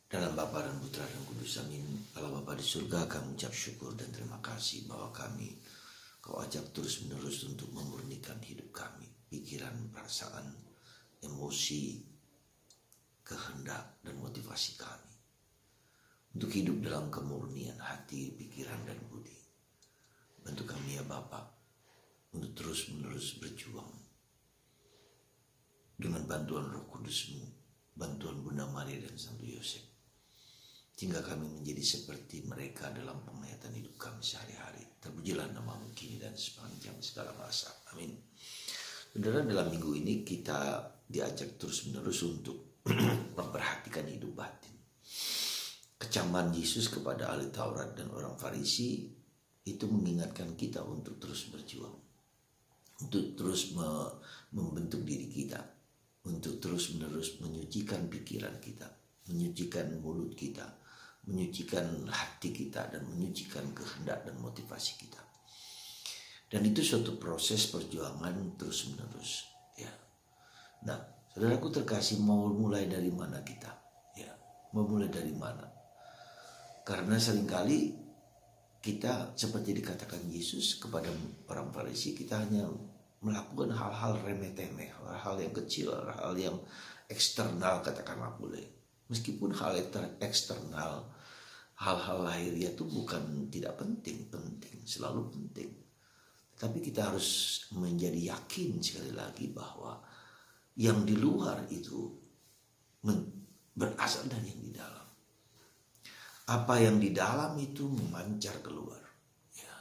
Dalam Bapa dan Putra dan Kudus, amin. Allah Bapa di surga, kami ucap syukur dan terima kasih bahwa kami Kau ajak terus menerus untuk memurnikan hidup kami, pikiran, perasaan, emosi, kehendak dan motivasi kami untuk hidup dalam kemurnian hati, pikiran dan budi. Bantu kami ya Bapa untuk terus menerus berjuang dengan bantuan Roh Kudus-Mu, bantuan Bunda Maria dan Santo Yosef, sehingga kami menjadi seperti mereka dalam penghayatan hidup kami sehari-hari. Terpujilah nama-Mu kini dan sepanjang segala masa. Amin. Saudara, dalam minggu ini kita diajak terus-menerus untuk memperhatikan hidup batin. Kecaman Yesus kepada ahli Taurat dan orang Farisi itu mengingatkan kita untuk terus berjuang, untuk terus membentuk diri kita, untuk terus-menerus menyucikan pikiran kita, menyucikan mulut kita, menyucikan hati kita, dan menyucikan kehendak dan motivasi kita. Dan itu suatu proses perjuangan terus-menerus. Ya. Nah, saudaraku terkasih, mau mulai dari mana kita? Ya, mau mulai dari mana? Karena seringkali kita seperti dikatakan Yesus kepada orang Farisi, kita hanya melakukan hal-hal remeh-temeh, hal-hal yang kecil, hal-hal yang eksternal, katakanlah boleh. Meskipun hal eksternal, hal-hal lahiriah itu bukan tidak penting, selalu penting. Tapi kita harus menjadi yakin sekali lagi bahwa yang di luar itu berasal dari yang di dalam. Apa yang di dalam itu memancar keluar. Ya.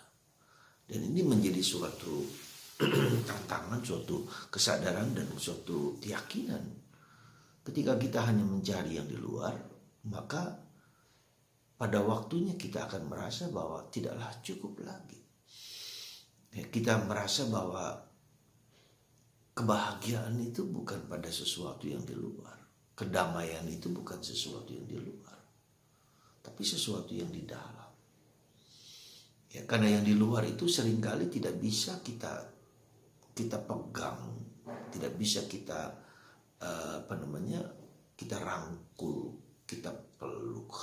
Dan ini menjadi suatu tantangan, suatu kesadaran dan suatu keyakinan. Ketika kita hanya mencari yang di luar, maka pada waktunya kita akan merasa bahwa tidaklah cukup lagi. Kita merasa bahwa kebahagiaan itu bukan pada sesuatu yang di luar. Kedamaian itu bukan sesuatu yang di luar, tapi sesuatu yang di dalam. Ya, karena yang di luar itu seringkali tidak bisa kita pegang, tidak bisa kita kita rangkul, kita peluk,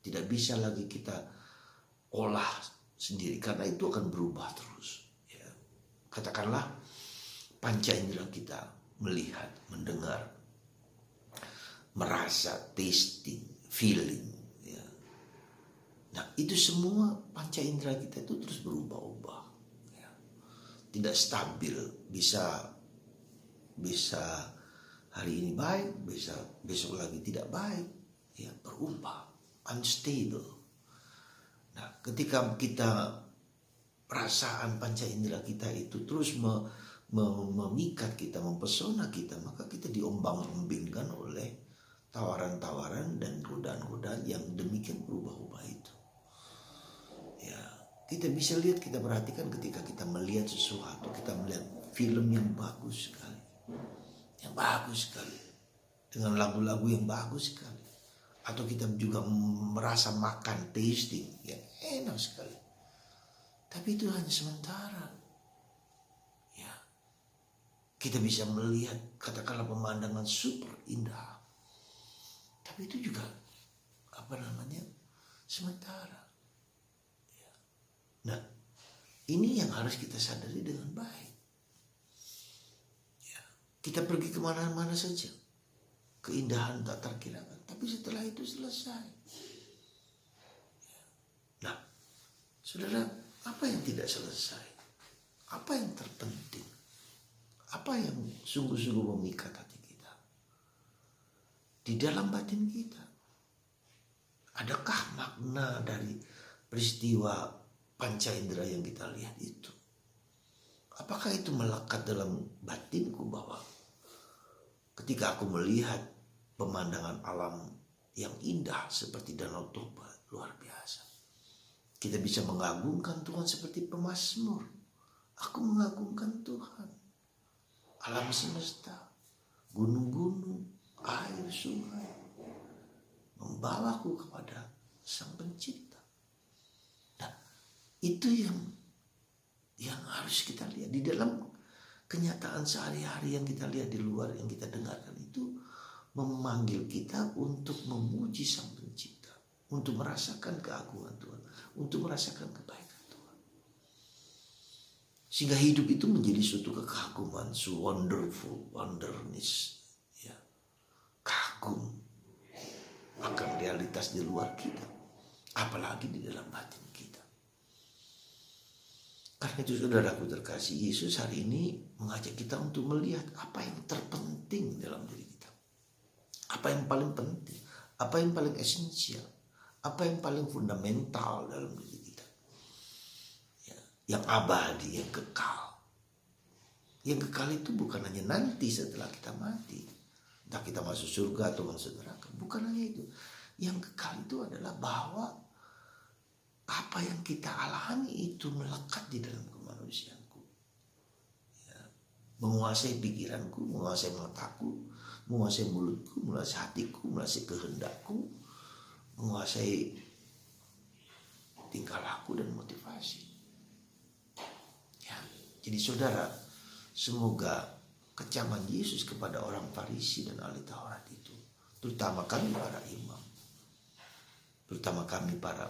tidak bisa lagi kita olah sendiri, karena itu akan berubah terus. Ya. Katakanlah panca indera kita, melihat, mendengar, merasa, tasting, feeling. Ya. Nah, itu semua panca indera kita itu terus berubah-ubah. Ya. Tidak stabil, bisa hari ini baik, besok lagi tidak baik, ya, berubah, unstable. Nah, ketika kita perasaan panca indera kita itu terus memikat kita, mempesona kita, maka kita diombang-ambingkan oleh tawaran-tawaran dan godaan-godaan yang demikian berubah-ubah itu. Ya, kita bisa lihat, kita perhatikan ketika kita melihat sesuatu, kita melihat film yang bagus sekali. Yang bagus sekali, dengan lagu-lagu yang bagus sekali, atau kita juga merasa makan, tasting yang enak sekali, tapi itu hanya sementara. Ya, kita bisa melihat katakanlah pemandangan super indah, tapi itu juga sementara. Ya. Nah, ini yang harus kita sadari dengan baik. Kita pergi kemana-mana saja, keindahan tak terkirakan, tapi setelah itu selesai. Nah, saudara, apa yang tidak selesai? Apa yang terpenting? Apa yang sungguh-sungguh memikat hati kita? Di dalam batin kita, adakah makna dari peristiwa panca indera yang kita lihat itu? Apakah itu melekat dalam batinku bahwa ketika aku melihat pemandangan alam yang indah seperti Danau Toba, luar biasa, kita bisa mengagungkan Tuhan seperti pemazmur. Aku mengagungkan Tuhan, alam semesta, gunung-gunung, air, sungai, membawaku kepada Sang Pencipta. Nah, itu yang harus kita lihat di dalam kenyataan sehari-hari yang kita lihat di luar, yang kita dengarkan itu memanggil kita untuk memuji Sang Pencipta, untuk merasakan keagungan Tuhan, untuk merasakan kebaikan Tuhan. Sehingga hidup itu menjadi suatu kekaguman, so wonderful, wonderness, ya, kagum akan realitas di luar kita, apalagi di dalam batin kita. Karena itu saudaraku terkasih, Yesus hari ini mengajak kita untuk melihat apa yang terpenting dalam diri kita. Apa yang paling penting, apa yang paling esensial, apa yang paling fundamental dalam diri kita. Ya, yang abadi, yang kekal. Yang kekal itu bukan hanya nanti setelah kita mati. Entah kita masuk surga atau masuk neraka. Bukan hanya itu. Yang kekal itu adalah bahwa apa yang kita alami itu melekat di dalam kemanusiaanku. Ya, menguasai pikiranku, menguasai mataku, menguasai mulutku, menguasai hatiku, menguasai kehendakku, menguasai tingkah laku dan motivasi. Ya, jadi saudara, semoga kecaman Yesus kepada orang Farisi dan ahli Taurat itu, terutama kami para imam, terutama kami para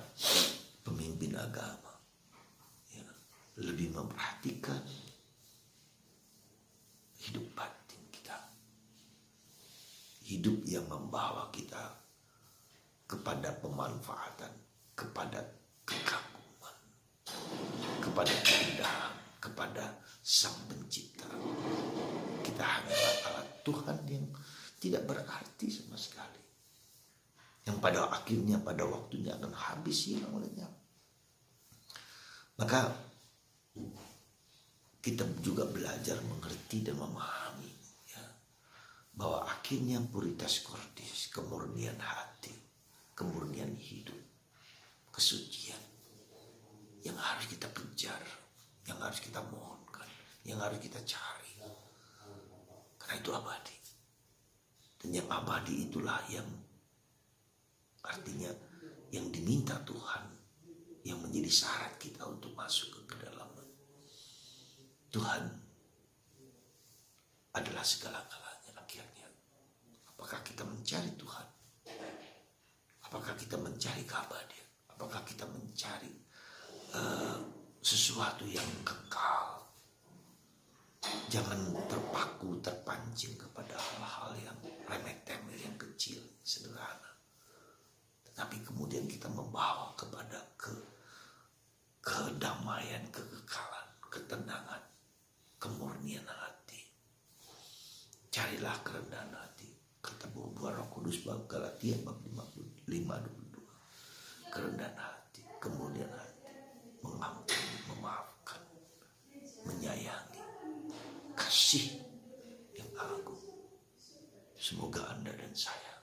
pemimpin agama, ya, lebih memperhatikan hidup batin kita, hidup yang membawa kita kepada pemanfaatan, kepada kekaguman, kepada keindahan, kepada Sang Pencipta. Kita hanyalah alat Tuhan yang tidak berarti sama sekali, yang pada akhirnya, pada waktunya akan habis, hilang olehnya. Maka kita juga belajar mengerti dan memahami, ya, bahwa akhirnya puritas cordis, kemurnian hati, kemurnian hidup, kesucian yang harus kita kejar, yang harus kita mohonkan, yang harus kita cari, karena itu abadi. Dan yang abadi itulah yang artinya yang diminta Tuhan, yang menjadi syarat kita untuk masuk ke kedalaman. Tuhan adalah segala-galanya akhirnya. Apakah kita mencari Tuhan? Apakah kita mencari keabadian? Apakah kita mencari sesuatu yang kekal? Jangan terpaku, terpancing kepada hal-hal yang remeh-temeh, yang kecil, sederhana. Tapi kemudian kita membawa kepada kedamaian, kekekalan, ketenangan, kemurnian hati. Carilah kerendahan hati. Kata buah Roh Kudus bab Galatia bab 5:22. Kerendahan hati, kemurnian hati, mengampuni, memaafkan, menyayangi, kasih yang agung. Semoga Anda dan saya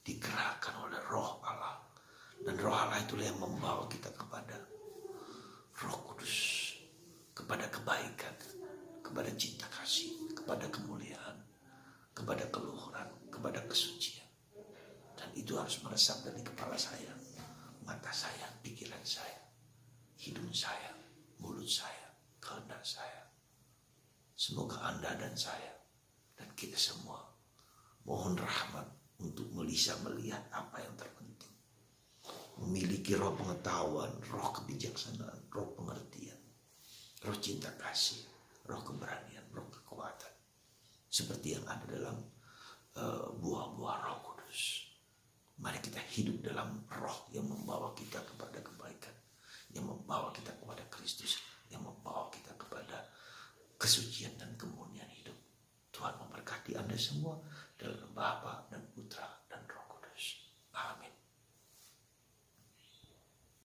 digerakkan oleh Roh Allah, dan Roh Allah itulah yang membawa kita kepada Roh Kudus, kepada kebaikan, kepada cinta kasih, kepada kemuliaan, kepada keluhuran, kepada kesucian. Dan itu harus meresap dari kepala saya, mata saya, pikiran saya, hidung saya, mulut saya, kehendak saya. Semoga Anda dan saya dan kita semua mohon rahmat untuk bisa melihat apa yang terpenting. Memiliki roh pengetahuan, roh kebijaksanaan, roh pengertian, roh cinta kasih, roh keberanian, roh kekuatan. Seperti yang ada dalam buah-buah Roh Kudus. Mari kita hidup dalam roh yang membawa kita kepada kebaikan, yang membawa kita kepada Kristus, yang membawa kita kepada kesucian dan kemurnian hidup. Tuhan memberkati Anda semua dalam Bapa,